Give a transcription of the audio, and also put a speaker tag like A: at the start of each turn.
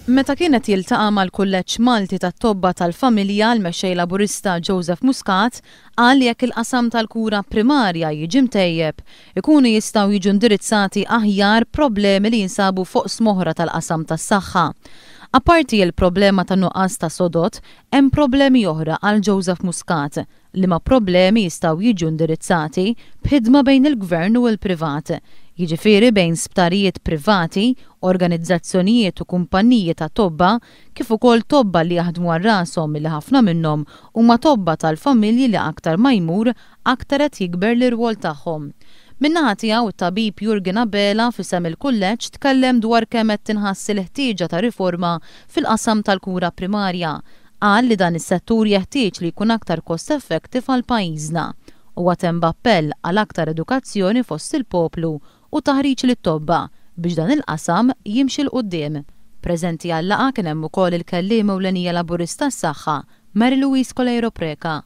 A: Meta kienet jiltaqa' mal-Kulleġġ Malti tat-Tobba tal-Familja l-mexxej Laburista Joseph Muscat qal li jekk il-qasam tal-kura primarja jiġi mtejjeb, ikunu jistgħu jiġu indirizzati aħjar problemi li jinsabu fuq smoħra tal-qasam tas-saħħa. Apparti l-problema ta' nuqqas ta' sodot, hemm problemi oħra għal Joseph Muscat li ma' problemi jistgħu jiġu indirizzati b'ħidma bejn il-Gvern u l-privat. Jiġifieri bejn sptarijiet privati, organizzazzjonijiet u kumpanniji ta' tobba, kif ukoll tobba li jaħdmu għal rashom li ħafna minnhom huma tobba tal-familji li aktar ma jmur aktar qed jikber l-irwol tagħhom. Min-naħa tiegħu it-tabib Jurgen Abela f'isem il-kulleġġ tkellem dwar kemm qed tinħass il-ħtieġa ta' riforma fil-qasam tal-kura primarja. Qal li dan is-settur jeħtieġ li jkun aktar cost effective għal pajjiżna u għatem b'appell għal aktar edukazzjoni fost il-poplu u taħriġ lit-tobba biex dan il-qasam jimxi l-qudiem. Preżenti għall-laqgħa kien hemm ukoll il-kelliem ewlenija Laburista s-saħħa Mary Louise Colejro Preka.